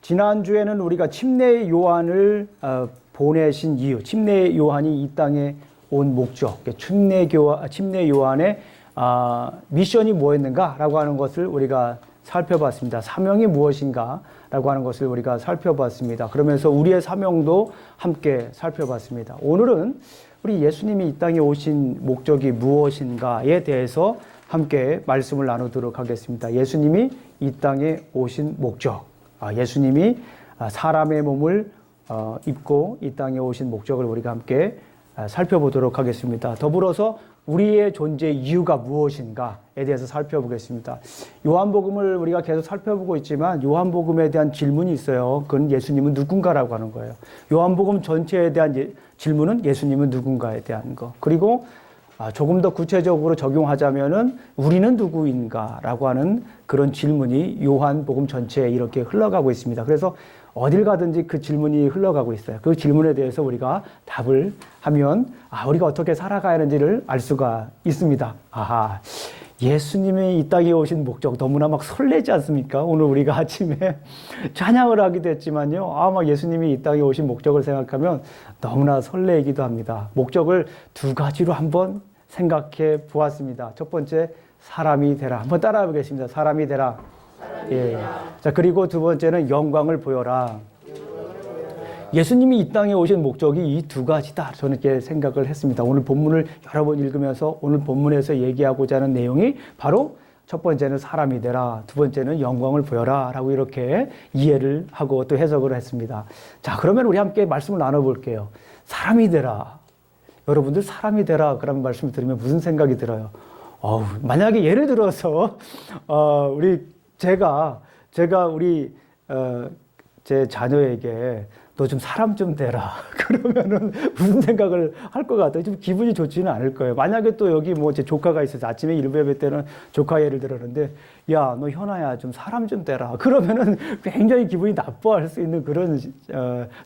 지난주에는 우리가 침례 요한을 보내신 이유, 침례 요한이 이 땅에 온 목적, 침례 요한의 미션이 뭐였는가라고 하는 것을 우리가 살펴봤습니다. 사명이 무엇인가라고 하는 것을 우리가 살펴봤습니다. 그러면서 우리의 사명도 함께 살펴봤습니다. 오늘은 우리 예수님이 이 땅에 오신 목적이 무엇인가에 대해서 함께 말씀을 나누도록 하겠습니다. 예수님이 이 땅에 오신 목적, 예수님이 사람의 몸을 입고 이 땅에 오신 목적을 우리가 함께 살펴보도록 하겠습니다. 더불어서 우리의 존재 이유가 무엇인가에 대해서 살펴보겠습니다. 요한복음을 우리가 계속 살펴보고 있지만 요한복음에 대한 질문이 있어요. 그건 예수님은 누군가라고 하는 거예요. 요한복음 전체에 대한 질문은 예수님은 누군가에 대한 거. 그리고 조금 더 구체적으로 적용하자면은 우리는 누구인가라고 하는 그런 질문이 요한복음 전체에 이렇게 흘러가고 있습니다. 그래서 어딜 가든지 그 질문이 흘러가고 있어요. 그 질문에 대해서 우리가 답을 하면 우리가 어떻게 살아가야 하는지를 알 수가 있습니다. 예수님이 이 땅에 오신 목적 너무나 막 설레지 않습니까? 오늘 우리가 아침에 찬양을 하기도 했지만요. 막 예수님이 이 땅에 오신 목적을 생각하면 너무나 설레기도 합니다. 목적을 두 가지로 한번 생각해 보았습니다. 첫 번째, 사람이 되라. 한번 따라해 보겠습니다. 사람이 되라. 예. 자, 그리고 두 번째는 영광을 보여라. 예수님이 이 땅에 오신 목적이 이 두 가지다. 저는 이렇게 생각을 했습니다. 오늘 본문을 여러 번 읽으면서 오늘 본문에서 얘기하고자 하는 내용이 바로 첫 번째는 사람이 되라. 두 번째는 영광을 보여라. 라고 이렇게 이해를 하고 또 해석을 했습니다. 자, 그러면 우리 함께 말씀을 나눠볼게요. 사람이 되라. 여러분들 사람이 되라. 그런 말씀을 들으면 무슨 생각이 들어요? 만약에 예를 들어서, 제가 제 자녀에게 너 좀 사람 좀 되라. 그러면은 무슨 생각을 할 것 같아요? 좀 기분이 좋지는 않을 거예요. 만약에 또 여기 제 조카가 있어서 아침에 일베베 때는 조카 예를 들었는데, 야, 너 현아야, 좀 사람 좀 되라. 그러면은 굉장히 기분이 나빠할 수 있는 그런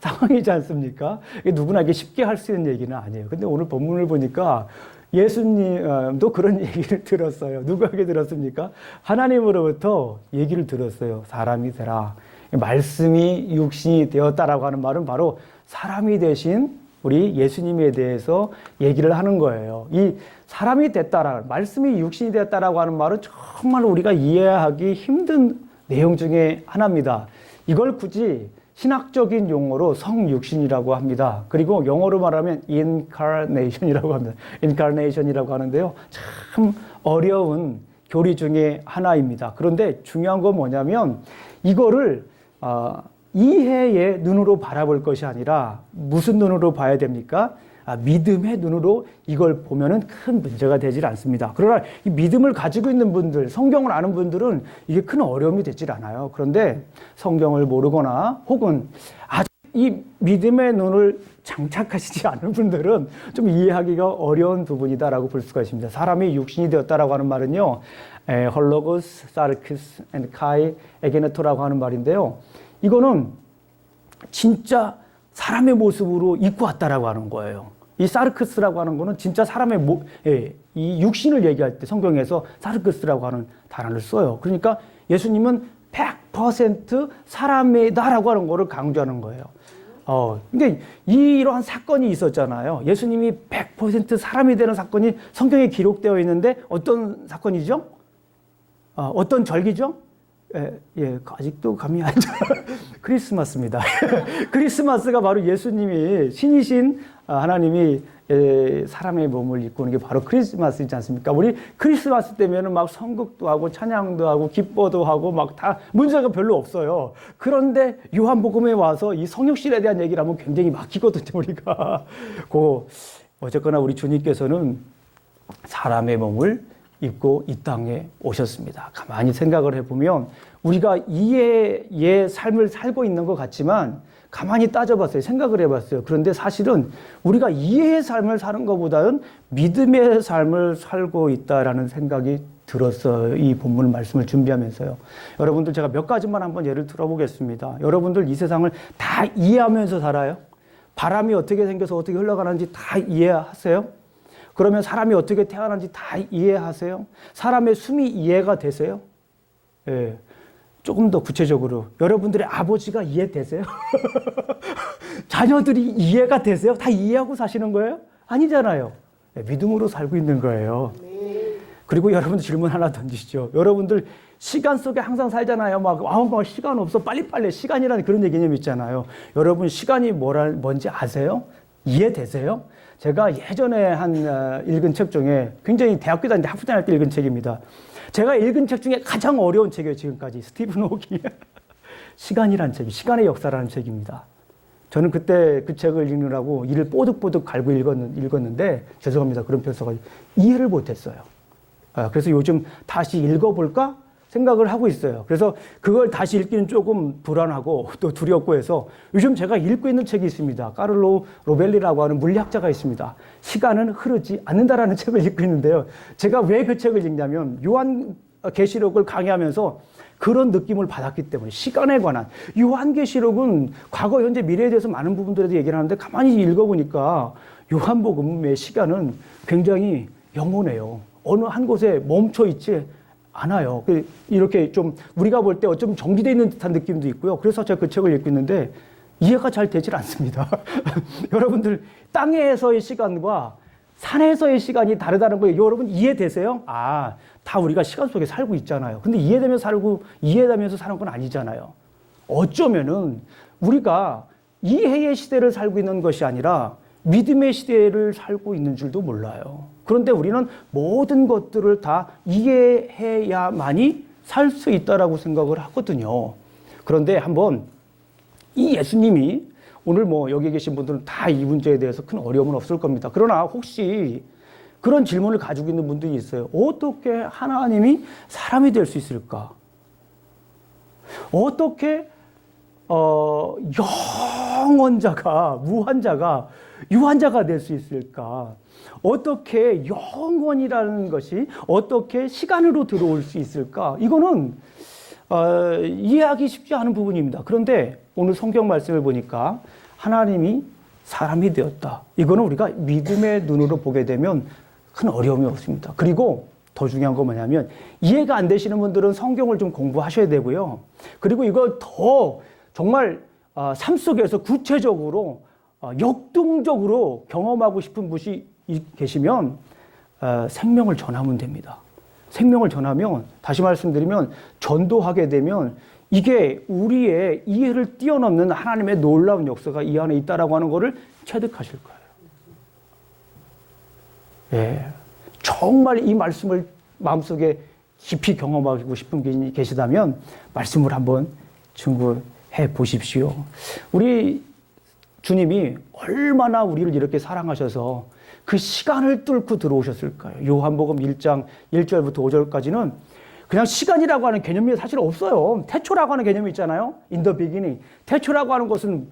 상황이지 않습니까? 누구나 이게 쉽게 할 수 있는 얘기는 아니에요. 근데 오늘 본문을 보니까 예수님도 그런 얘기를 들었어요. 누구에게 들었습니까? 하나님으로부터 얘기를 들었어요. 사람이 되라. 말씀이 육신이 되었다라고 하는 말은 바로 사람이 되신 우리 예수님에 대해서 얘기를 하는 거예요. 이 사람이 됐다라는, 말씀이 육신이 되었다라고 하는 말은 정말 우리가 이해하기 힘든 내용 중에 하나입니다. 이걸 굳이 신학적인 용어로 성육신이라고 합니다. 그리고 영어로 말하면 incarnation이라고 합니다. incarnation이라고 하는데요. 참 어려운 교리 중에 하나입니다. 그런데 중요한 건 뭐냐면 이거를 이해의 눈으로 바라볼 것이 아니라 무슨 눈으로 봐야 됩니까? 믿음의 눈으로 이걸 보면은 큰 문제가 되질 않습니다. 그러나 이 믿음을 가지고 있는 분들, 성경을 아는 분들은 이게 큰 어려움이 되질 않아요. 그런데 성경을 모르거나 혹은 아직 이 믿음의 눈을 장착하시지 않은 분들은 좀 이해하기가 어려운 부분이다라고 볼 수가 있습니다. 사람이 육신이 되었다라고 하는 말은요, 헐로고스, 사르키스, 카이, 에게네토라고 하는 말인데요. 이거는 진짜 사람의 모습으로 입고 왔다라고 하는 거예요. 이 사르크스라고 하는 거는 진짜 사람의 이 육신을 얘기할 때 성경에서 사르크스라고 하는 단어를 써요. 그러니까 예수님은 100% 사람이다라고 하는 거를 강조하는 거예요. 근데 이러한 사건이 있었잖아요. 예수님이 100% 사람이 되는 사건이 성경에 기록되어 있는데 어떤 사건이죠? 어떤 절기죠? 아직도 감이 안 잡아요. 크리스마스입니다. 크리스마스가 바로 예수님이 신이신 하나님이 사람의 몸을 입고 오는 게 바로 크리스마스이지 않습니까? 우리 크리스마스 때면은 막 선곡도 하고 찬양도 하고 기뻐도 하고 막 다 문제가 별로 없어요. 그런데 요한복음에 와서 이 성육신에 대한 얘기를 하면 굉장히 막히거든요, 우리가. 어쨌거나 우리 주님께서는 사람의 몸을 입고 이 땅에 오셨습니다. 가만히 생각을 해보면 우리가 이해의 삶을 살고 있는 것 같지만 가만히 따져봤어요. 생각을 해봤어요. 그런데 사실은 우리가 이해의 삶을 사는 것보다는 믿음의 삶을 살고 있다라는 생각이 들었어요. 이 본문 말씀을 준비하면서요. 여러분들 제가 몇 가지만 한번 예를 들어보겠습니다. 여러분들 이 세상을 다 이해하면서 살아요? 바람이 어떻게 생겨서 어떻게 흘러가는지 다 이해하세요? 그러면 사람이 어떻게 태어난지 다 이해하세요? 사람의 숨이 이해가 되세요? 예. 조금 더 구체적으로 여러분들의 아버지가 이해되세요? 자녀들이 이해가 되세요? 다 이해하고 사시는 거예요? 아니잖아요. 믿음으로 살고 있는 거예요. 그리고 여러분들 질문 하나 던지시죠. 여러분들 시간 속에 항상 살잖아요. 막 시간 없어. 빨리빨리. 시간이라는 그런 개념이 있잖아요. 여러분 시간이 뭔지 아세요? 이해되세요? 제가 예전에 읽은 책 중에 굉장히 대학교 다닐 때 학부 다닐 때 읽은 책입니다. 제가 읽은 책 중에 가장 어려운 책이에요. 지금까지. 스티븐 호킹의 시간이라는 책이 시간의 역사라는 책입니다. 저는 그때 그 책을 읽느라고 이를 뽀득뽀득 갈고 읽었는데 죄송합니다. 그런 표현 써가지고 이해를 못했어요. 그래서 요즘 다시 읽어볼까 생각을 하고 있어요. 그래서 그걸 다시 읽기는 조금 불안하고 또 두렵고 해서 요즘 제가 읽고 있는 책이 있습니다. 까를로 로벨리라고 하는 물리학자가 있습니다. 시간은 흐르지 않는다라는 책을 읽고 있는데요. 제가 왜 그 책을 읽냐면 요한계시록을 강의하면서 그런 느낌을 받았기 때문에 시간에 관한 요한계시록은 과거, 현재, 미래에 대해서 많은 부분들에 대해 얘기를 하는데 가만히 읽어보니까 요한복음의 시간은 굉장히 영원해요. 어느 한 곳에 멈춰 있지 않아요. 이렇게 좀 우리가 볼 때 어쩜 정비되어 있는 듯한 느낌도 있고요. 그래서 제가 그 책을 읽고 있는데 이해가 잘 되질 않습니다. 여러분들 땅에서의 시간과 산에서의 시간이 다르다는 거예요. 여러분 이해되세요? 다 우리가 시간 속에 살고 있잖아요. 근데 이해되면서 사는 건 아니잖아요. 어쩌면은 우리가 이해의 시대를 살고 있는 것이 아니라 믿음의 시대를 살고 있는 줄도 몰라요. 그런데 우리는 모든 것들을 다 이해해야만이 살 수 있다라고 생각을 하거든요. 그런데 한번 이 예수님이 오늘 여기 계신 분들은 다 이 문제에 대해서 큰 어려움은 없을 겁니다. 그러나 혹시 그런 질문을 가지고 있는 분들이 있어요. 어떻게 하나님이 사람이 될 수 있을까? 어떻게 영원자가 무한자가 유한자가 될 수 있을까? 어떻게 영원이라는 것이 어떻게 시간으로 들어올 수 있을까? 이거는 이해하기 쉽지 않은 부분입니다. 그런데 오늘 성경 말씀을 보니까 하나님이 사람이 되었다. 이거는 우리가 믿음의 눈으로 보게 되면 큰 어려움이 없습니다. 그리고 더 중요한 건 뭐냐면 이해가 안 되시는 분들은 성경을 좀 공부하셔야 되고요. 그리고 이걸 더 정말 삶 속에서 구체적으로 역동적으로 경험하고 싶은 분이 계시면 생명을 전하면 됩니다. 생명을 전하면 다시 말씀드리면 전도하게 되면 이게 우리의 이해를 뛰어넘는 하나님의 놀라운 역사가 이 안에 있다라고 하는 것을 체득하실 거예요. 예, 정말 이 말씀을 마음속에 깊이 경험하고 싶은 분이 계시다면 말씀을 한번 증거해 보십시오. 우리 주님이 얼마나 우리를 이렇게 사랑하셔서 그 시간을 뚫고 들어오셨을까요? 요한복음 1장 1절부터 5절까지는 그냥 시간이라고 하는 개념이 사실 없어요. 태초라고 하는 개념이 있잖아요. In the beginning. 태초라고 하는 것은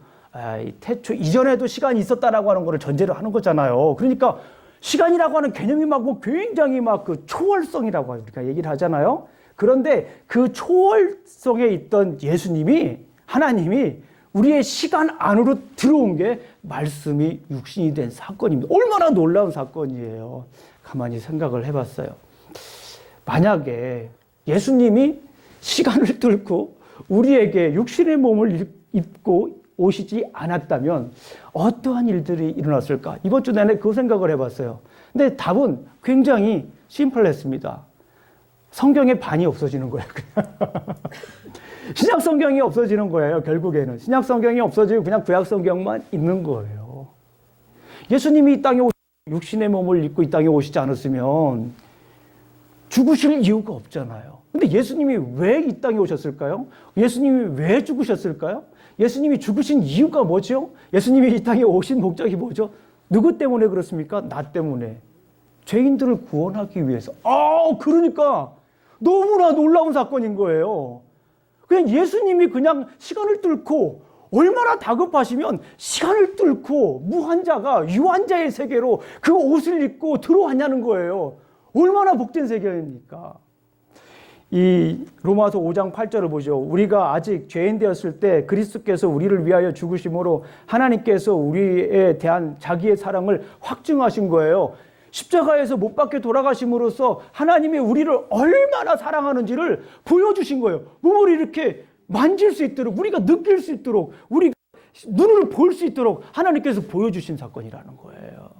태초 이전에도 시간이 있었다라고 하는 것을 전제로 하는 거잖아요. 그러니까 시간이라고 하는 개념이 굉장히 그 초월성이라고 우리가 얘기를 하잖아요. 그런데 그 초월성에 있던 예수님이 하나님이 우리의 시간 안으로 들어온 게 말씀이 육신이 된 사건입니다. 얼마나 놀라운 사건이에요. 가만히 생각을 해봤어요. 만약에 예수님이 시간을 뚫고 우리에게 육신의 몸을 입고 오시지 않았다면 어떠한 일들이 일어났을까? 이번 주 내내 그 생각을 해봤어요. 근데 답은 굉장히 심플했습니다. 성경의 반이 없어지는 거예요. 신약 성경이 없어지는 거예요. 결국에는 신약 성경이 없어지고 그냥 구약 성경만 있는 거예요. 예수님이 이 땅에 육신의 몸을 입고 이 땅에 오시지 않았으면 죽으실 이유가 없잖아요. 근데 예수님이 왜 이 땅에 오셨을까요? 예수님이 왜 죽으셨을까요? 예수님이 죽으신 이유가 뭐죠? 예수님이 이 땅에 오신 목적이 뭐죠? 누구 때문에 그렇습니까? 나 때문에. 죄인들을 구원하기 위해서. 그러니까 너무나 놀라운 사건인 거예요. 그냥 예수님이 그냥 시간을 뚫고 얼마나 다급하시면 시간을 뚫고 무한자가 유한자의 세계로 그 옷을 입고 들어왔냐는 거예요. 얼마나 복된 세계입니까? 이 로마서 5장 8절을 보죠. 우리가 아직 죄인 되었을 때 그리스도께서 우리를 위하여 죽으심으로 하나님께서 우리에 대한 자기의 사랑을 확증하신 거예요. 십자가에서 못 박혀 돌아가심으로써 하나님이 우리를 얼마나 사랑하는지를 보여주신 거예요. 몸을 이렇게 만질 수 있도록, 우리가 느낄 수 있도록, 우리가 눈으로 볼 수 있도록 하나님께서 보여주신 사건이라는 거예요.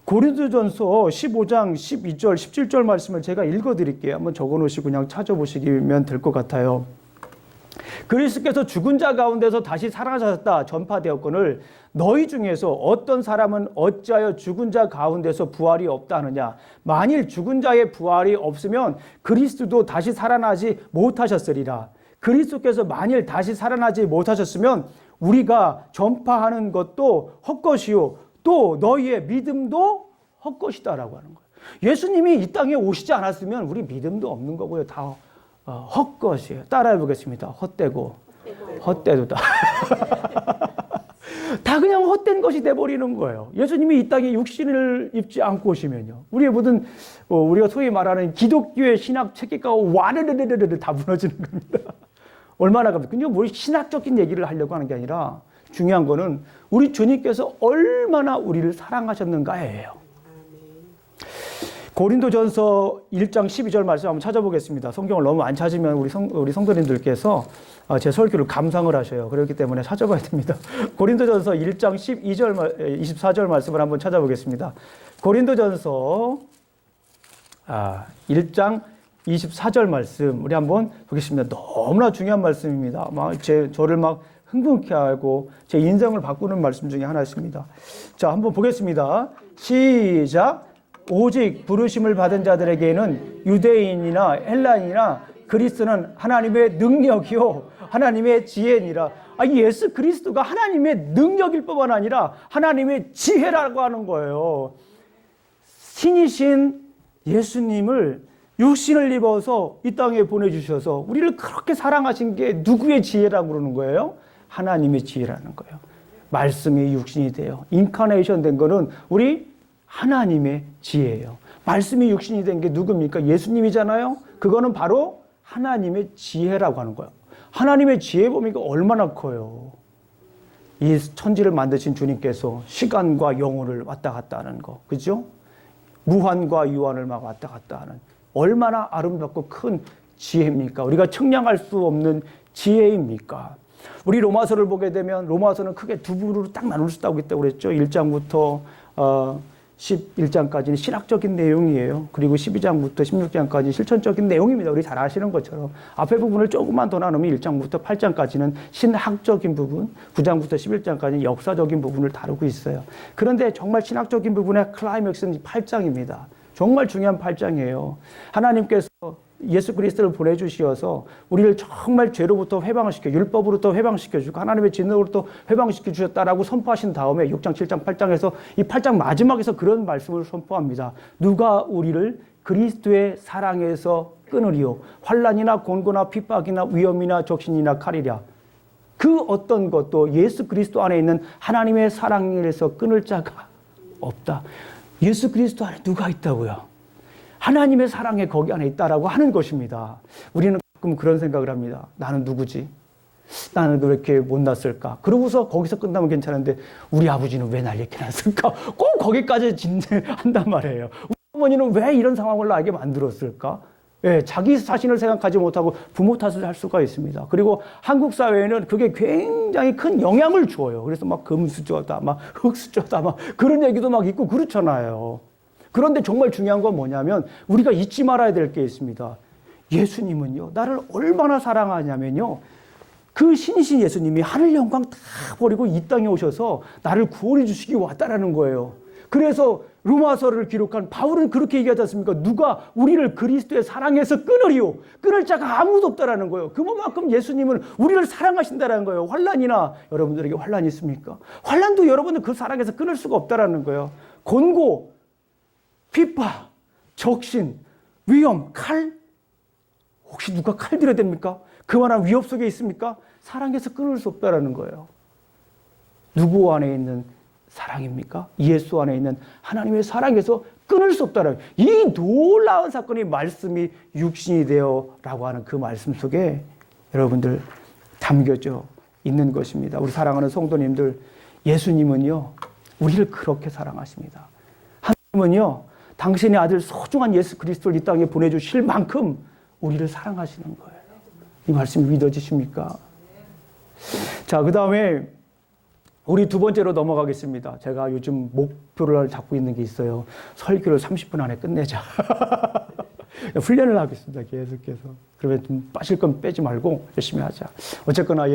고린도전서 15장 12절, 17절 말씀을 제가 읽어드릴게요. 한번 적어놓으시고 그냥 찾아보시면 될 것 같아요. 그리스도께서 죽은 자 가운데서 다시 살아나셨다 전파되었거늘 너희 중에서 어떤 사람은 어찌하여 죽은 자 가운데서 부활이 없다 하느냐. 만일 죽은 자의 부활이 없으면 그리스도도 다시 살아나지 못하셨으리라. 그리스도께서 만일 다시 살아나지 못하셨으면 우리가 전파하는 것도 헛것이요 또 너희의 믿음도 헛것이다라고 하는 거예요. 예수님이 이 땅에 오시지 않았으면 우리 믿음도 없는 거고요. 다 헛것이에요. 따라해 보겠습니다. 헛되고 헛되도다. 다 그냥 헛된 것이 돼버리는 거예요. 예수님이 이 땅에 육신을 입지 않고 오시면요. 우리의 모든 우리가 소위 말하는 기독교의 신학 체계가 와르르르르르 다 무너지는 겁니다. 얼마나 갑니까? 그냥 뭐 신학적인 얘기를 하려고 하는 게 아니라 중요한 거는 우리 주님께서 얼마나 우리를 사랑하셨는가예요. 고린도전서 1장 12절 말씀 한번 찾아보겠습니다. 성경을 너무 안 찾으면 우리 성도님들께서 제 설교를 감상을 하셔요. 그렇기 때문에 찾아봐야 됩니다. 고린도전서 1장 24절 말씀을 한번 찾아보겠습니다. 고린도전서 1장 24절 말씀 우리 한번 보겠습니다. 너무나 중요한 말씀입니다. 저를 막 흥분케 하고 제 인생을 바꾸는 말씀 중에 하나였습니다. 자, 한번 보겠습니다. 시작. 오직 부르심을 받은 자들에게는 유대인이나 헬라인이나 그리스도는 하나님의 능력이요 하나님의 지혜니라. 예수 그리스도가 하나님의 능력일 뿐만 아니라 하나님의 지혜라고 하는 거예요. 신이신 예수님을 육신을 입어서 이 땅에 보내주셔서 우리를 그렇게 사랑하신 게 누구의 지혜라고 그러는 거예요? 하나님의 지혜라는 거예요. 말씀이 육신이 돼요. 인카네이션 된 거는 우리 하나님의 지혜예요. 말씀이 육신이 된 게 누굽니까? 예수님이잖아요. 그거는 바로 하나님의 지혜라고 하는 거예요. 하나님의 지혜 범위가 얼마나 커요. 이 천지를 만드신 주님께서 시간과 영혼을 왔다 갔다 하는 거, 그죠? 무한과 유한을 막 왔다 갔다 하는 얼마나 아름답고 큰 지혜입니까? 우리가 측량할 수 없는 지혜입니까? 우리 로마서를 보게 되면 로마서는 크게 두 부분으로 딱 나눌 수 있다고 그랬죠. 1장부터 11장까지는 신학적인 내용이에요. 그리고 12장부터 16장까지 실천적인 내용입니다. 우리 잘 아시는 것처럼. 앞에 부분을 조금만 더 나누면 1장부터 8장까지는 신학적인 부분, 9장부터 11장까지는 역사적인 부분을 다루고 있어요. 그런데 정말 신학적인 부분의 클라이맥스는 8장입니다. 정말 중요한 8장이에요. 하나님께서 예수 그리스도를 보내주셔서 우리를 정말 죄로부터 회방을 시켜 율법으로부터 회방시켜주고 하나님의 진노로부터 회방시켜 주셨다라고 선포하신 다음에 6장, 7장, 8장에서 이 8장 마지막에서 그런 말씀을 선포합니다. 누가 우리를 그리스도의 사랑에서 끊으리요. 환난이나 곤고나 핍박이나 위험이나 적신이나 칼이랴. 그 어떤 것도 예수 그리스도 안에 있는 하나님의 사랑에서 끊을 자가 없다. 예수 그리스도 안에 누가 있다고요? 하나님의 사랑이 거기 안에 있다라고 하는 것입니다. 우리는 가끔 그런 생각을 합니다. 나는 누구지? 나는 왜 이렇게 못났을까? 그러고서 거기서 끝나면 괜찮은데 우리 아버지는 왜 날 이렇게 낳았을까? 꼭 거기까지 진행한단 말이에요. 우리 어머니는 왜 이런 상황을 나에게 만들었을까? 예, 자기 자신을 생각하지 못하고 부모 탓을 할 수가 있습니다. 그리고 한국 사회에는 그게 굉장히 큰 영향을 줘요. 그래서 막 금수저다, 막 흙수저다, 막 그런 얘기도 막 있고 그렇잖아요. 그런데 정말 중요한 건 뭐냐면 우리가 잊지 말아야 될 게 있습니다. 예수님은요, 나를 얼마나 사랑하냐면요, 그 신이신 예수님이 하늘 영광 다 버리고 이 땅에 오셔서 나를 구원해 주시기 왔다라는 거예요. 그래서 로마서를 기록한 바울은 그렇게 얘기하지 않습니까? 누가 우리를 그리스도의 사랑에서 끊으리요? 끊을 자가 아무도 없다라는 거예요. 그만큼 예수님은 우리를 사랑하신다라는 거예요. 환난이나 여러분들에게 환난이 있습니까? 환난도 여러분들 그 사랑에서 끊을 수가 없다라는 거예요. 곤고, 핍박, 적신, 위험, 칼? 혹시 누가 칼 들여야 됩니까? 그만한 위협 속에 있습니까? 사랑에서 끊을 수 없다라는 거예요. 누구 안에 있는 사랑입니까? 예수 안에 있는 하나님의 사랑에서 끊을 수 없다라는 이 놀라운 사건이 말씀이 육신이 되어라고 하는 그 말씀 속에 여러분들 담겨져 있는 것입니다. 우리 사랑하는 성도님들, 예수님은요, 우리를 그렇게 사랑하십니다. 하나님은요, 당신의 아들 소중한 예수 그리스도를 이 땅에 보내주실 만큼 우리를 사랑하시는 거예요. 이 말씀이 믿어지십니까? 자, 그 다음에 우리 두 번째로 넘어가겠습니다. 제가 요즘 목표를 잡고 있는 게 있어요. 설교를 30분 안에 끝내자. 훈련을 하겠습니다. 계속해서. 그러면 좀 빠질 건 빼지 말고 열심히 하자. 어쨌거나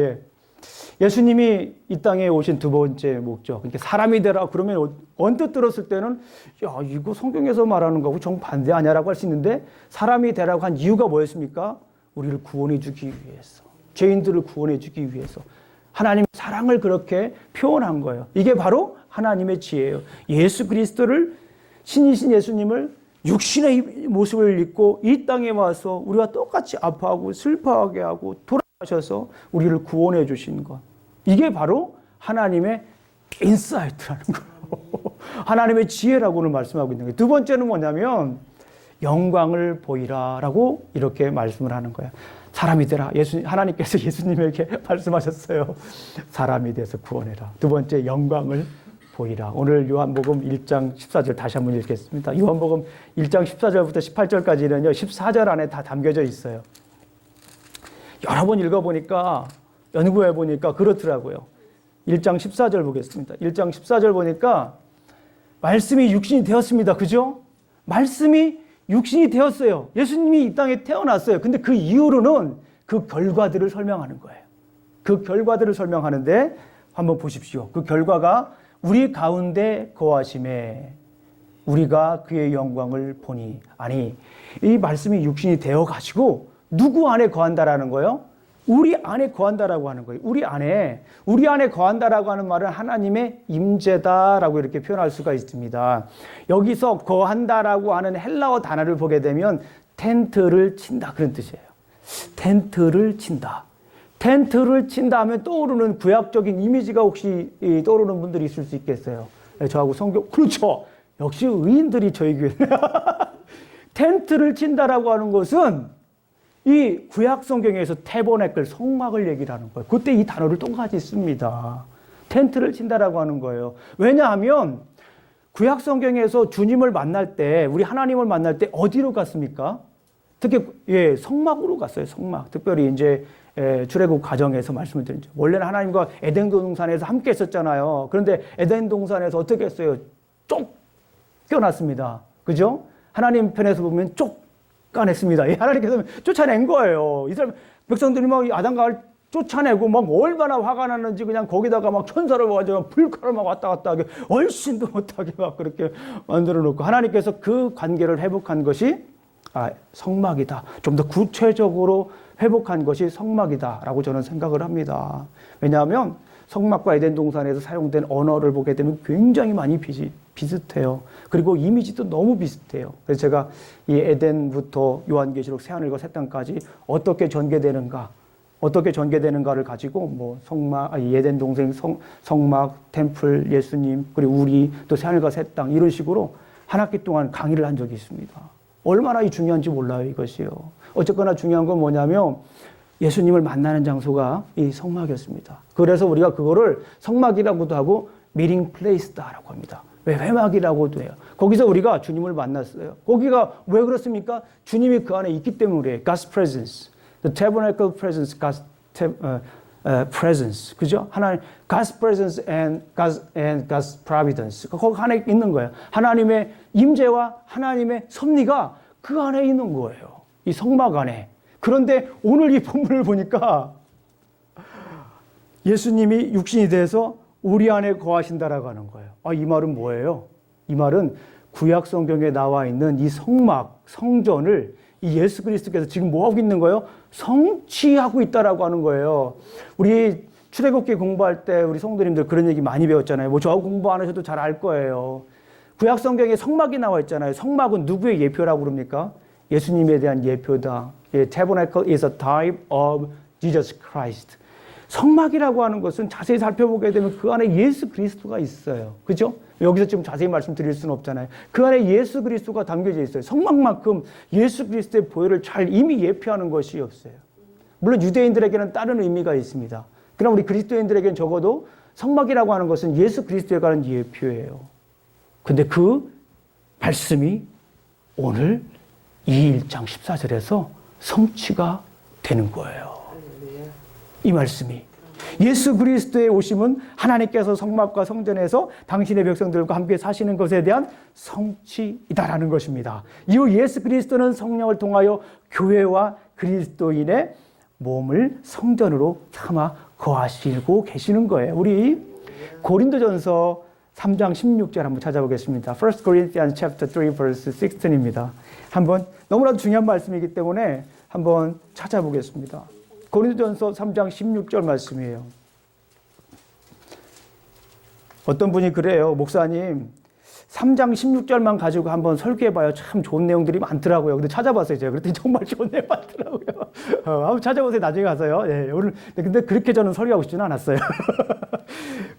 예수님이 이 땅에 오신 두 번째 목적. 그러니까 사람이 되라 그러면 언뜻 들었을 때는 야, 이거 성경에서 말하는 거하고 정반대 아니야라고 할 수 있는데 사람이 되라고 한 이유가 뭐였습니까? 우리를 구원해 주기 위해서. 죄인들을 구원해 주기 위해서. 하나님의 사랑을 그렇게 표현한 거예요. 이게 바로 하나님의 지혜예요. 예수 그리스도를 신이신 예수님을 육신의 모습을 입고 이 땅에 와서 우리와 똑같이 아파하고 슬퍼하게 하고 돌아가셔서 우리를 구원해 주신 것. 이게 바로 하나님의 인사이트라는 거예요. 하나님의 지혜라고는 말씀하고 있는 거예요. 두 번째는 뭐냐면 영광을 보이라라고 이렇게 말씀을 하는 거예요. 사람이 되라. 하나님께서 예수님에게 말씀하셨어요. 사람이 돼서 구원해라. 두 번째, 영광을 보이라. 오늘 요한복음 1장 14절 다시 한번 읽겠습니다. 요한복음 1장 14절부터 18절까지는요, 14절 안에 다 담겨져 있어요. 여러 번 읽어보니까, 연구해보니까 그렇더라고요. 1장 14절 보겠습니다. 1장 14절 보니까 말씀이 육신이 되었습니다. 그죠? 말씀이 육신이 되었어요. 예수님이 이 땅에 태어났어요. 근데 그 이후로는 그 결과들을 설명하는 거예요. 그 결과들을 설명하는데 한번 보십시오. 그 결과가 우리 가운데 거하심에 우리가 그의 영광을 보니. 아니, 이 말씀이 육신이 되어가지고 누구 안에 거한다라는 거예요? 우리 안에 거한다라고 하는 거예요. 우리 안에 거한다라고 하는 말은 하나님의 임재다라고 이렇게 표현할 수가 있습니다. 여기서 거한다라고 하는 헬라어 단어를 보게 되면 텐트를 친다 그런 뜻이에요. 텐트를 친다. 텐트를 친다 하면 떠오르는 구약적인 이미지가 혹시 떠오르는 분들이 있을 수 있겠어요. 저하고 성경, 그렇죠. 역시 의인들이 저희 교회. 텐트를 친다라고 하는 것은 이 구약 성경에서 태버네클 성막을 얘기를 하는 거예요. 그때 이 단어를 똑같이 씁니다. 텐트를 친다라고 하는 거예요. 왜냐하면 구약 성경에서 주님을 만날 때, 우리 하나님을 만날 때 어디로 갔습니까? 특히 성막으로 갔어요. 성막. 특별히 이제 출애굽 과정에서 말씀을 드리죠. 원래는 하나님과 에덴 동산에서 함께 했었잖아요. 그런데 에덴 동산에서 어떻게 했어요? 쫓겨났습니다. 그죠? 하나님 편에서 보면 쫓아냈습니다. 하나님께서 쫓아낸 거예요. 이스라엘 백성들이 막 아담과 쫓아내고 막 얼마나 화가 났는지 그냥 거기다가 막 천사를 모아가지고 불칼을 막 왔다 갔다 하게 얼씬도 못하게 막 그렇게 만들어 놓고 하나님께서 그 관계를 회복한 것이 성막이다. 좀 더 구체적으로 회복한 것이 성막이다라고 저는 생각을 합니다. 왜냐하면 성막과 에덴 동산에서 사용된 언어를 보게 되면 굉장히 많이 비슷해요. 그리고 이미지도 너무 비슷해요. 그래서 제가 이 에덴부터 요한계시록 새하늘과 새 땅까지 어떻게 전개되는가를 가지고 뭐 에덴 동생 성막, 템플, 예수님, 그리고 우리 또 새하늘과 새 땅 이런 식으로 한 학기 동안 강의를 한 적이 있습니다. 얼마나 중요한지 몰라요, 이것이요. 어쨌거나 중요한 건 뭐냐면 예수님을 만나는 장소가 이 성막이었습니다. 그래서 우리가 그거를 성막이라고도 하고 meeting place다라고 합니다. 왜 회막이라고도 해요. 거기서 우리가 주님을 만났어요. 거기가 왜 그렇습니까? 주님이 그 안에 있기 때문에 그래요. God's presence, the tabernacle presence, God's presence, 그죠? 하나님 God's presence and God's providence. 거기 안에 있는 거예요. 하나님의 임재와 하나님의 섭리가 그 안에 있는 거예요. 이 성막 안에. 그런데 오늘 이 본문을 보니까 예수님이 육신이 돼서 우리 안에 거하신다라고 하는 거예요. 이 말은 뭐예요? 이 말은 구약 성경에 나와 있는 이 성막, 성전을 이 예수 그리스도께서 지금 뭐 하고 있는 거예요? 성취하고 있다라고 하는 거예요. 우리 출애굽기 공부할 때 우리 성도님들 그런 얘기 많이 배웠잖아요. 뭐 저하고 공부 안 하셔도 잘 알 거예요. 구약 성경에 성막이 나와 있잖아요. 성막은 누구의 예표라고 그럽니까? 예수님에 대한 예표다. Tabernacle is a type of Jesus Christ. 성막이라고 하는 것은 자세히 살펴보게 되면 그 안에 예수 그리스도가 있어요. 그죠? 여기서 지금 자세히 말씀드릴 수는 없잖아요. 그 안에 예수 그리스도가 담겨져 있어요. 성막만큼 예수 그리스도의 보혈을 잘 이미 예표하는 것이 없어요. 물론 유대인들에게는 다른 의미가 있습니다. 그럼 우리 그리스도인들에게는 적어도 성막이라고 하는 것은 예수 그리스도에 관한 예표예요. 근데 그 말씀이 오늘 이 1장 14절에서 성취가 되는 거예요. 이 말씀이. 예수 그리스도의 오심은 하나님께서 성막과 성전에서 당신의 백성들과 함께 사시는 것에 대한 성취이다라는 것입니다. 이후 예수 그리스도는 성령을 통하여 교회와 그리스도인의 몸을 성전으로 삼아 거하시고 계시는 거예요. 우리 고린도전서 3장 16절 한번 찾아보겠습니다. 1 Corinthians chapter 3 verse 16입니다. 한번 너무나도 중요한 말씀이기 때문에 한번 찾아보겠습니다. 고린도전서 3장 16절 말씀이에요. 어떤 분이 그래요. 목사님 3장 16절만 가지고 한번 설교해봐요. 참 좋은 내용들이 많더라고요. 근데 찾아봤어요. 제가 그랬더니 정말 좋은 내용 많더라고요. 한번 찾아보세요. 나중에 가서요. 예, 오늘 근데 그렇게 저는 설교하고 싶지는 않았어요.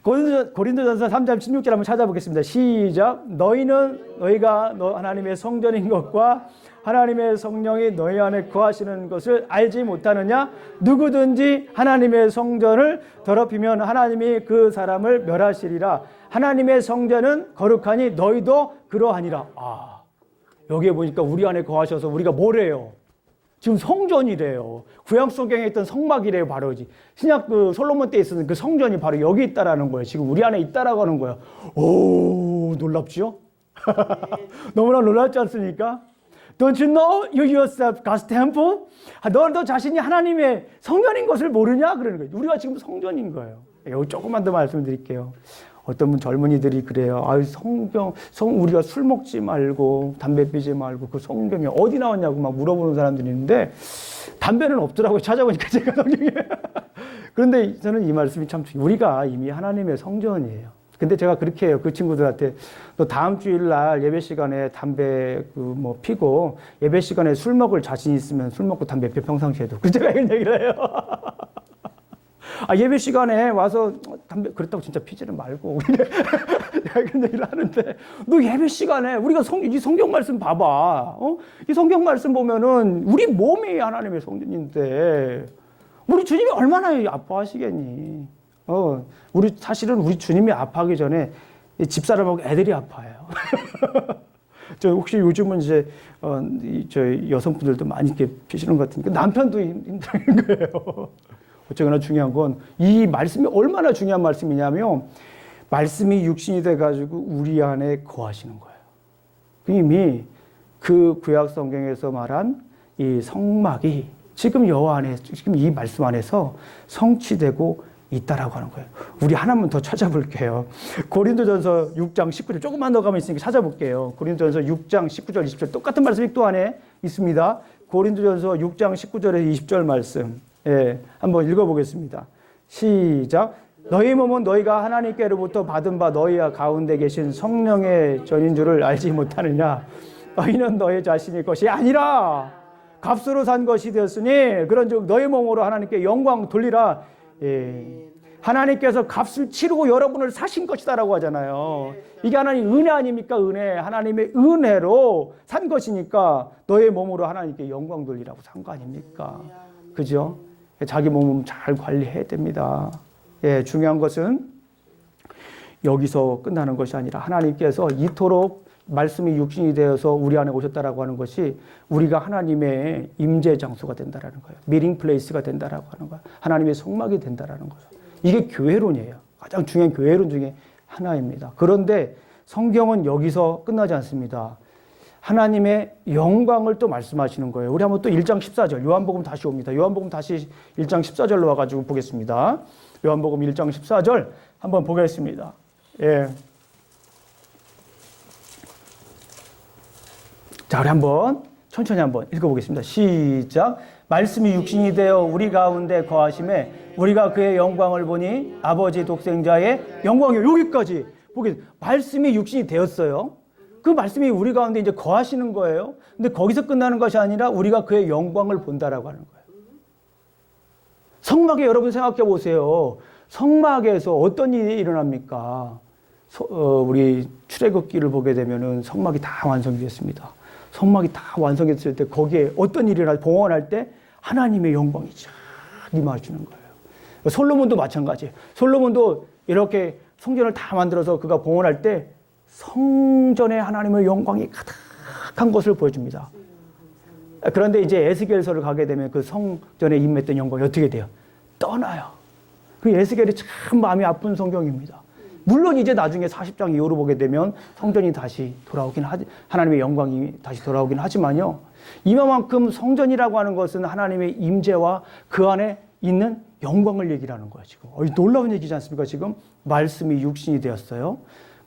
고린도전서 3장 16절 한번 찾아보겠습니다. 시작. 너희가 하나님의 성전인 것과 하나님의 성령이 너희 안에 거하시는 것을 알지 못하느냐? 누구든지 하나님의 성전을 더럽히면 하나님이 그 사람을 멸하시리라. 하나님의 성전은 거룩하니 너희도 그러하니라. 아, 여기에 보니까 우리 안에 거하셔서 우리가 뭐래요? 지금 성전이래요. 구약 성경에 있던 성막이래요. 바로 신약 그 솔로몬 때 있었던 그 성전이 바로 여기 있다라는 거예요. 지금 우리 안에 있다라고 하는 거예요. 오, 놀랍죠? 너무나 놀랍지 않습니까? Don't you know you yourself God's temple? 너 자신이 하나님의 성전인 것을 모르냐? 그러는 거예요. 우리가 지금 성전인 거예요. 여기 조금만 더 말씀드릴게요. 어떤 분 젊은이들이 그래요. 아유, 우리가 술 먹지 말고, 담배 피지 말고, 그 성경이 어디 나왔냐고 막 물어보는 사람들이 있는데, 담배는 없더라고요. 찾아보니까 제가 성경에. 그런데 저는 이 말씀이 참, 우리가 이미 하나님의 성전이에요. 근데 제가 그렇게 해요. 그 친구들한테, 너 다음 주일날 예배 시간에 담배 피고, 예배 시간에 술 먹을 자신 있으면 술 먹고 담배 펴 평상시에도. 그 제가 이런 얘기를 해요. 예배 시간에 와서 담배 그렇다고 진짜 피지는 말고 내가 그런 얘기를 하는데 너 예배 시간에 우리가 이 성경 말씀 봐봐. 이 성경 말씀 보면은 우리 몸이 하나님의 성전인데 우리 주님이 얼마나 아파하시겠니? 사실은 우리 주님이 아파하기 전에 집사람하고 애들이 아파해요. 저 혹시 요즘은 이제 저희 여성분들도 많이 이렇게 피시는 것 같으니까 남편도 힘든 거예요. 어쨌거나 중요한 건 이 말씀이 얼마나 중요한 말씀이냐면 말씀이 육신이 돼가지고 우리 안에 거하시는 거예요. 이미 그 구약 성경에서 말한 이 성막이 지금 여호와 안에 지금 이 말씀 안에서 성취되고 있다라고 하는 거예요. 우리 하나만 더 찾아볼게요. 고린도전서 6장 19절 조금만 더 가면 있으니까 찾아볼게요. 고린도전서 6장 19절 20절 똑같은 말씀이 또 안에 있습니다. 고린도전서 6장 19절에서 20절 말씀. 예, 한번 읽어보겠습니다. 시작. 너희 몸은 너희가 하나님께로부터 받은 바 너희 가운데 계신 성령의 전인 줄을 알지 못하느냐? 너희는 너희 자신의 것이 아니라 값으로 산 것이 되었으니 그런즉 너희 몸으로 하나님께 영광 돌리라. 예. 하나님께서 값을 치르고 여러분을 사신 것이다라고 하잖아요. 이게 하나님 은혜 아닙니까? 은혜. 하나님의 은혜로 산 것이니까 너의 몸으로 하나님께 영광 돌리라고 산 거 아닙니까? 그죠? 자기 몸은 잘 관리해야 됩니다. 예, 중요한 것은 여기서 끝나는 것이 아니라 하나님께서 이토록 말씀이 육신이 되어서 우리 안에 오셨다라고 하는 것이 우리가 하나님의 임재 장소가 된다라는 거예요. 미팅 플레이스가 된다라고 하는 거예요. 하나님의 성막이 된다라는 거예요. 이게 교회론이에요. 가장 중요한 교회론 중에 하나입니다. 그런데 성경은 여기서 끝나지 않습니다. 하나님의 영광을 또 말씀하시는 거예요. 우리 한번 또 1장 14절 요한복음 다시 옵니다. 요한복음 다시 1장 14절로 와가지고 보겠습니다. 요한복음 1장 14절 한번 보겠습니다. 예. 자, 우리 한번 천천히 한번 읽어보겠습니다. 시작. 말씀이 육신이 되어 우리 가운데 거하심에 우리가 그의 영광을 보니 아버지 독생자의 영광이요. 여기까지 보겠습니다. 말씀이 육신이 되었어요. 그 말씀이 우리 가운데 이제 거하시는 거예요. 근데 거기서 끝나는 것이 아니라 우리가 그의 영광을 본다라고 하는 거예요. 성막에 여러분 생각해 보세요. 성막에서 어떤 일이 일어납니까? 우리 출애굽기를 보게 되면은 성막이 다 완성이 됐습니다. 성막이 다 완성했을 때 거기에 어떤 일이 일어나 봉헌할 때 하나님의 영광이 쫙 임하시는 거예요. 솔로몬도 마찬가지예요. 솔로몬도 이렇게 성전을 다 만들어서 그가 봉헌할 때 성전에 하나님의 영광이 가득한 것을 보여줍니다. 그런데 이제 에스겔서를 가게 되면 그 성전에 임했던 영광이 어떻게 돼요? 떠나요. 그 에스겔이 참 마음이 아픈 성경입니다. 물론 이제 나중에 40장 이후로 보게 되면 성전이 다시 돌아오긴 하나님의 영광이 다시 돌아오긴 하지만요. 이만큼 성전이라고 하는 것은 하나님의 임재와 그 안에 있는 영광을 얘기하는 거예요, 지금. 놀라운 얘기지 않습니까, 지금? 말씀이 육신이 되었어요.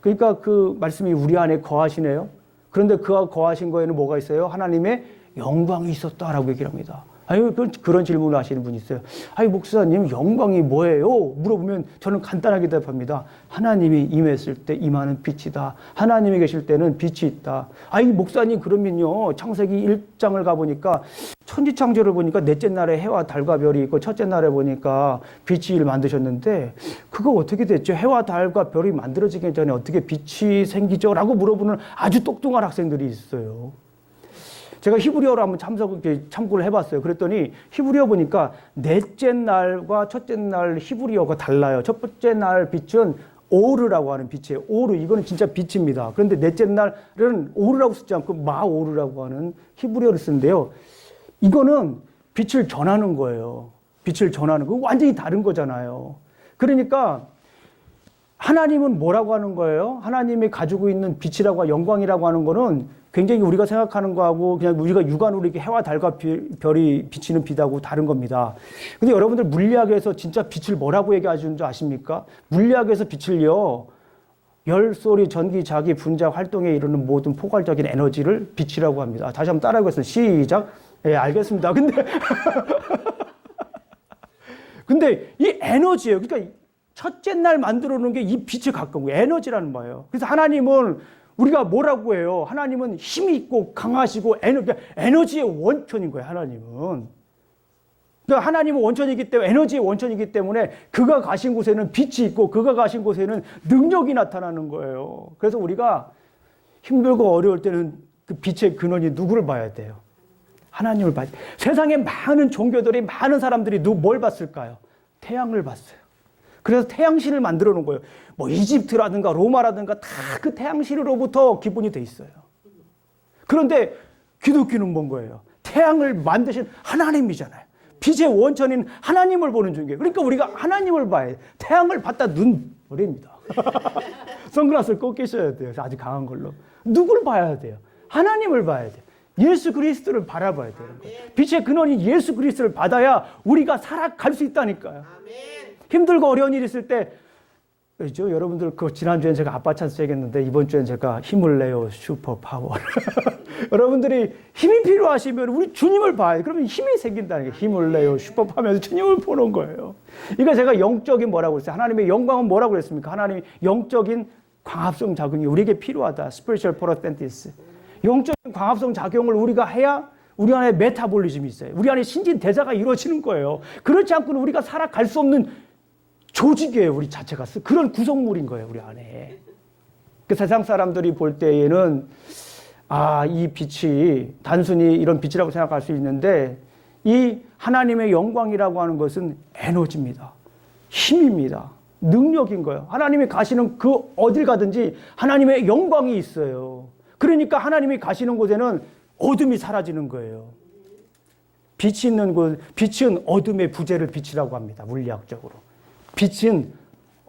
그러니까 그 말씀이 우리 안에 거하시네요. 그런데 그 거하신 거에는 뭐가 있어요? 하나님의 영광이 있었다라고 얘기를 합니다. 아니, 그런 질문을 하시는 분이 있어요. 아니, 목사님, 영광이 뭐예요? 물어보면 저는 간단하게 대답합니다. 하나님이 임했을 때 임하는 빛이다. 하나님이 계실 때는 빛이 있다. 아니, 목사님, 그러면요. 창세기 1장을 가보니까 천지창조를 보니까 넷째 날에 해와 달과 별이 있고 첫째 날에 보니까 빛을 만드셨는데 그거 어떻게 됐죠? 해와 달과 별이 만들어지기 전에 어떻게 빛이 생기죠? 라고 물어보는 아주 똑똑한 학생들이 있어요. 제가 히브리어로 한번 참고를 해봤어요. 그랬더니 히브리어 보니까 넷째 날과 첫째 날 히브리어가 달라요. 첫 번째 날 빛은 오르라고 하는 빛이에요. 오르, 이거는 진짜 빛입니다. 그런데 넷째 날은 오르라고 쓰지 않고 마오르라고 하는 히브리어를 쓰는데요. 이거는 빛을 전하는 거예요. 빛을 전하는 거. 완전히 다른 거잖아요. 그러니까 하나님은 뭐라고 하는 거예요? 하나님이 가지고 있는 빛이라고 영광이라고 하는 거는 굉장히 우리가 생각하는 거하고 그냥 우리가 육안으로 이렇게 해와 달과 별이 비치는 빛하고 다른 겁니다. 근데 여러분들 물리학에서 진짜 빛을 뭐라고 얘기하시는 줄 아십니까? 물리학에서 빛을요, 열, 소리, 전기, 자기, 분자, 활동에 이르는 모든 포괄적인 에너지를 빛이라고 합니다. 다시 한번 따라해보겠습니다. 시작. 예, 알겠습니다. 근데 이 에너지예요. 그러니까 첫째 날 만들어 놓은 게 이 빛에 가까운 거예요. 에너지라는 거예요. 그래서 하나님은 우리가 뭐라고 해요? 하나님은 힘이 있고 강하시고 에너지의 원천인 거예요, 하나님은. 그러니까 하나님은 원천이기 때문에, 에너지의 원천이기 때문에 그가 가신 곳에는 빛이 있고 그가 가신 곳에는 능력이 나타나는 거예요. 그래서 우리가 힘들고 어려울 때는 그 빛의 근원이 누구를 봐야 돼요? 하나님을 봐야 돼요. 세상에 많은 종교들이, 많은 사람들이 뭘 봤을까요? 태양을 봤어요. 그래서 태양신을 만들어 놓은 거예요. 뭐 이집트라든가 로마라든가 다 그 태양신으로부터 기본이 돼 있어요. 그런데 기독교는 뭔 거예요? 태양을 만드신 하나님이잖아요. 빛의 원천인 하나님을 보는 중이에요. 그러니까 우리가 하나님을 봐야 돼요. 태양을 봤다 눈 버립니다. 선글라스를 꼭 끼셔야 돼요. 아주 강한 걸로. 누굴 봐야 돼요? 하나님을 봐야 돼요. 예수 그리스도를 바라봐야 되는 거예요. 빛의 근원인 예수 그리스도를 받아야 우리가 살아갈 수 있다니까요. 힘들고 어려운 일이 있을 때, 그렇죠? 여러분들, 지난주엔 제가 아빠 찬스 얘기했는데, 이번 주엔 제가 힘을 내요, 슈퍼파워. 여러분들이 힘이 필요하시면 우리 주님을 봐야 돼요. 그러면 힘이 생긴다는 게 힘을 내요, 슈퍼파워 하면서 주님을 보는 거예요. 그러니까 제가 영적인 뭐라고 그랬어요? 하나님의 영광은 뭐라고 그랬습니까? 하나님의 영적인 광합성 작용이 우리에게 필요하다. spiritual potentials. 영적인 광합성 작용을 우리가 해야 우리 안에 메타볼리즘이 있어요. 우리 안에 신진대사가 이루어지는 거예요. 그렇지 않고는 우리가 살아갈 수 없는 조직이에요, 우리 자체가. 그런 구성물인 거예요, 우리 안에. 그 세상 사람들이 볼 때에는, 이 빛이 단순히 이런 빛이라고 생각할 수 있는데, 이 하나님의 영광이라고 하는 것은 에너지입니다. 힘입니다. 능력인 거예요. 하나님이 가시는 그 어딜 가든지 하나님의 영광이 있어요. 그러니까 하나님이 가시는 곳에는 어둠이 사라지는 거예요. 빛이 있는 곳, 빛은 어둠의 부재를 빛이라고 합니다, 물리학적으로. 빛은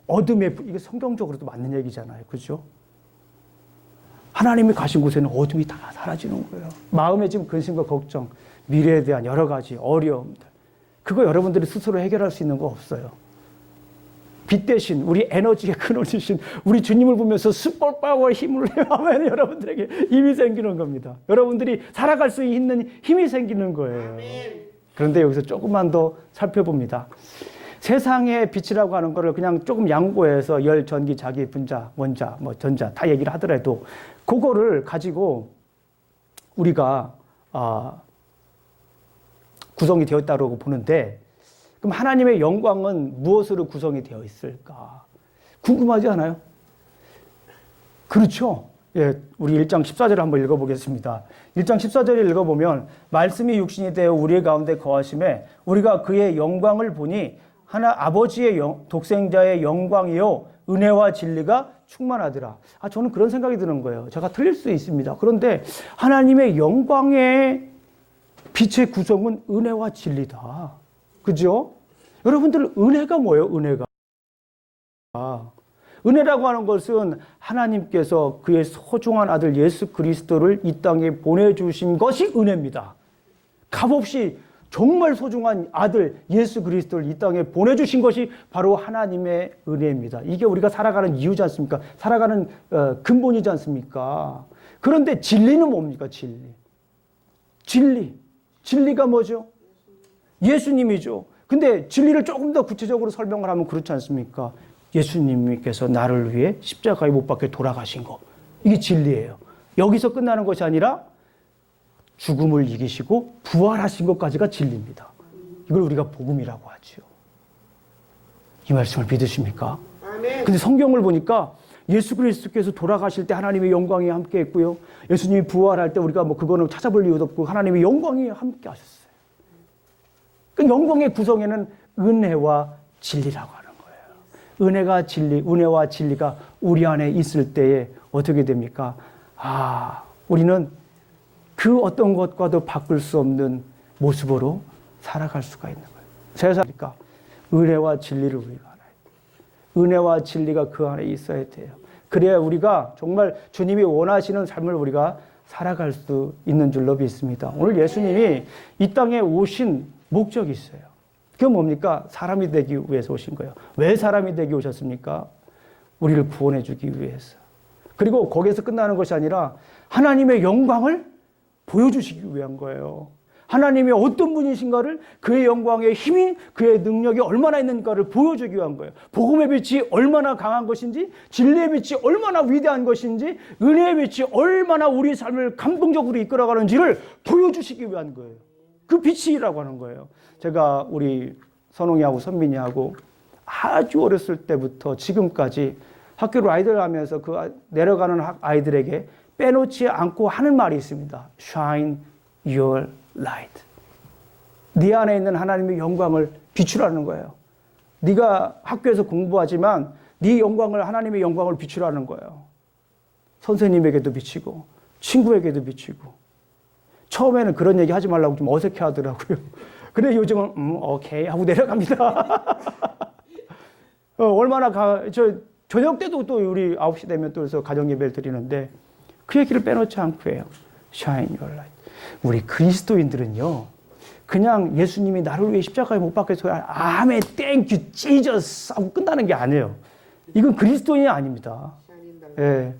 어둠의, 이게 성경적으로도 맞는 얘기잖아요. 그죠? 하나님이 가신 곳에는 어둠이 다 사라지는 거예요. 마음에 지금 근심과 걱정, 미래에 대한 여러 가지 어려움들. 그거 여러분들이 스스로 해결할 수 있는 거 없어요. 빛 대신 우리 에너지의 근원이신 우리 주님을 보면서 슈퍼파워의 힘을 하면 여러분들에게 힘이 생기는 겁니다. 여러분들이 살아갈 수 있는 힘이 생기는 거예요. 그런데 여기서 조금만 더 살펴봅니다. 세상의 빛이라고 하는 거를 그냥 조금 양보해서 열, 전기, 자기, 분자, 원자, 전자 다 얘기를 하더라도 그거를 가지고 우리가 구성이 되어 있다고 보는데, 그럼 하나님의 영광은 무엇으로 구성이 되어 있을까? 궁금하지 않아요? 그렇죠. 예, 우리 1장 14절을 한번 읽어보겠습니다. 1장 14절을 읽어보면 말씀이 육신이 되어 우리 가운데 거하심에 우리가 그의 영광을 보니 하나 아버지의 독생자의 영광이요 은혜와 진리가 충만하더라. 저는 그런 생각이 드는 거예요. 제가 틀릴 수 있습니다. 그런데 하나님의 영광의 빛의 구성은 은혜와 진리다. 그죠? 여러분들 은혜가 뭐예요? 은혜가. 은혜라고 하는 것은 하나님께서 그의 소중한 아들 예수 그리스도를 이 땅에 보내주신 것이 은혜입니다. 값없이 정말 소중한 아들 예수 그리스도를 이 땅에 보내주신 것이 바로 하나님의 은혜입니다. 이게 우리가 살아가는 이유지 않습니까? 살아가는 근본이지 않습니까? 그런데 진리는 뭡니까? 진리가 뭐죠? 예수님이죠. 근데 진리를 조금 더 구체적으로 설명을 하면 그렇지 않습니까? 예수님께서 나를 위해 십자가에 못 박혀 돌아가신 거. 이게 진리예요. 여기서 끝나는 것이 아니라 죽음을 이기시고 부활하신 것까지가 진리입니다. 이걸 우리가 복음이라고 하죠. 이 말씀을 믿으십니까? 근데 성경을 보니까 예수 그리스도께서 돌아가실 때 하나님의 영광이 함께 했고요. 예수님이 부활할 때 우리가 그거는 찾아볼 이유도 없고 하나님의 영광이 함께 하셨어요. 그 영광의 구성에는 은혜와 진리라고 하는 거예요. 은혜와 진리가 우리 안에 있을 때에 어떻게 됩니까? 우리는 그 어떤 것과도 바꿀 수 없는 모습으로 살아갈 수가 있는 거예요. 세상이니까 은혜와 진리를 우리가 알아야 돼요. 은혜와 진리가 그 안에 있어야 돼요. 그래야 우리가 정말 주님이 원하시는 삶을 우리가 살아갈 수 있는 줄로 믿습니다. 오늘 예수님이 이 땅에 오신 목적이 있어요. 그게 뭡니까? 사람이 되기 위해서 오신 거예요. 왜 사람이 되기 오셨습니까? 우리를 구원해 주기 위해서. 그리고 거기에서 끝나는 것이 아니라 하나님의 영광을 보여주시기 위한 거예요. 하나님이 어떤 분이신가를, 그의 영광의 힘이, 그의 능력이 얼마나 있는가를 보여주기 위한 거예요. 복음의 빛이 얼마나 강한 것인지, 진리의 빛이 얼마나 위대한 것인지, 은혜의 빛이 얼마나 우리 삶을 감동적으로 이끌어가는지를 보여주시기 위한 거예요. 그 빛이라고 하는 거예요. 제가 우리 선홍이하고 선민이하고 아주 어렸을 때부터 지금까지 학교로 아이들 하면서 그 내려가는 아이들에게 빼놓지 않고 하는 말이 있습니다. Shine your light. 네 안에 있는 하나님의 영광을 비추라는 거예요. 네가 학교에서 공부하지만 네 영광을, 하나님의 영광을 비추라는 거예요. 선생님에게도 비치고 친구에게도 비치고. 처음에는 그런 얘기 하지 말라고 좀 어색해 하더라고요. 근데 요즘은 오케이 하고 내려갑니다. 저녁 때도 또 우리 9시 되면 또 가정 예배를 드리는데 그 얘기를 빼놓지 않고 해요. Shine your light. 우리 그리스도인들은요, 그냥 예수님이 나를 위해 십자가에 못 박혀서 아멘, 땡큐, 지저스 하고 끝나는 게 아니에요. 이건 그리스도인이 아닙니다. 예.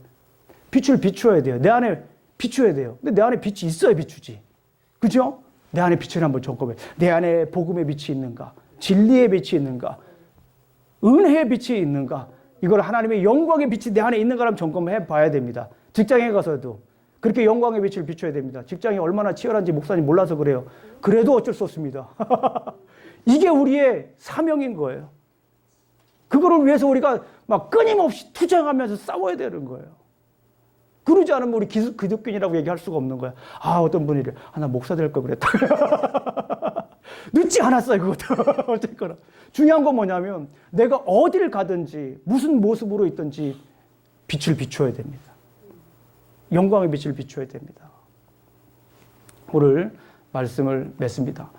빛을 비추어야 돼요. 내 안에 비추어야 돼요. 근데 내 안에 빛이 있어야 비추지. 그죠? 내 안에 빛을 한번 점검해. 내 안에 복음의 빛이 있는가? 진리의 빛이 있는가? 은혜의 빛이 있는가? 이걸 하나님의 영광의 빛이 내 안에 있는가를 점검해 봐야 됩니다. 직장에 가서도 그렇게 영광의 빛을 비춰야 됩니다. 직장이 얼마나 치열한지 목사님 몰라서 그래요. 그래도 어쩔 수 없습니다. 이게 우리의 사명인 거예요. 그거를 위해서 우리가 막 끊임없이 투쟁하면서 싸워야 되는 거예요. 그러지 않으면 우리 기독교인이라고 얘기할 수가 없는 거야. 어떤 분이 이래. 나 목사 될 걸 그랬다. 늦지 않았어요, 그것도. 어쨌거나. 중요한 건 뭐냐면 내가 어디를 가든지 무슨 모습으로 있든지 빛을 비춰야 됩니다. 영광의 빛을 비춰야 됩니다. 오늘 말씀을 맺습니다.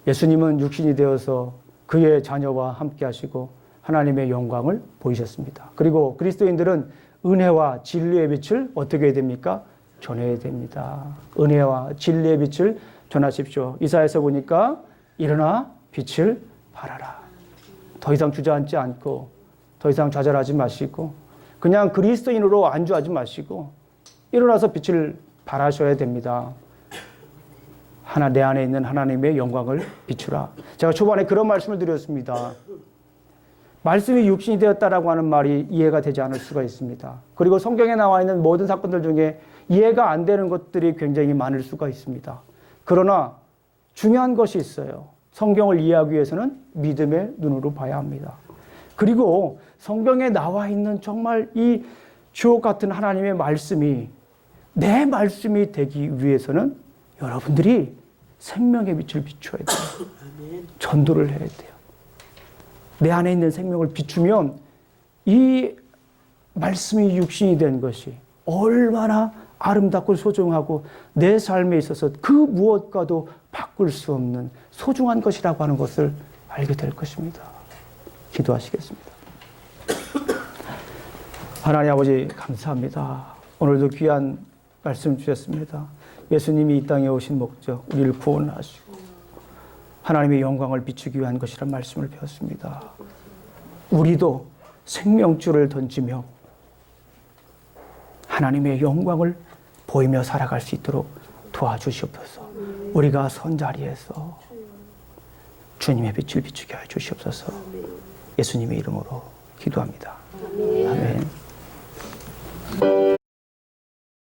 예수님은 육신이 되어서 그의 자녀와 함께 하시고 하나님의 영광을 보이셨습니다. 그리고 그리스도인들은 은혜와 진리의 빛을 어떻게 해야 됩니까? 전해야 됩니다. 은혜와 진리의 빛을 전하십시오. 이사야서 보니까 일어나 빛을 발하라. 더 이상 주저앉지 않고 더 이상 좌절하지 마시고 그냥 그리스도인으로 안주하지 마시고 일어나서 빛을 발하셔야 됩니다. 내 안에 있는 하나님의 영광을 비추라. 제가 초반에 그런 말씀을 드렸습니다. 말씀이 육신이 되었다라고 하는 말이 이해가 되지 않을 수가 있습니다. 그리고 성경에 나와 있는 모든 사건들 중에 이해가 안 되는 것들이 굉장히 많을 수가 있습니다. 그러나 중요한 것이 있어요. 성경을 이해하기 위해서는 믿음의 눈으로 봐야 합니다. 그리고 성경에 나와 있는 정말 이 주옥 같은 하나님의 말씀이 내 말씀이 되기 위해서는 여러분들이 생명의 빛을 비춰야 돼요. 전도를 해야 돼요. 내 안에 있는 생명을 비추면 이 말씀이 육신이 된 것이 얼마나 아름답고 소중하고 내 삶에 있어서 그 무엇과도 바꿀 수 없는 소중한 것이라고 하는 것을 알게 될 것입니다. 기도하시겠습니다. 하나님 아버지 감사합니다. 오늘도 귀한 말씀 주셨습니다. 예수님이 이 땅에 오신 목적, 우리를 구원하시고 하나님의 영광을 비추기 위한 것이란 말씀을 배웠습니다. 우리도 생명줄을 던지며 하나님의 영광을 보이며 살아갈 수 있도록 도와주시옵소서. 우리가 선 자리에서 주님의 빛을 비추게 하여 주시옵소서. 예수님의 이름으로 기도합니다. 아멘.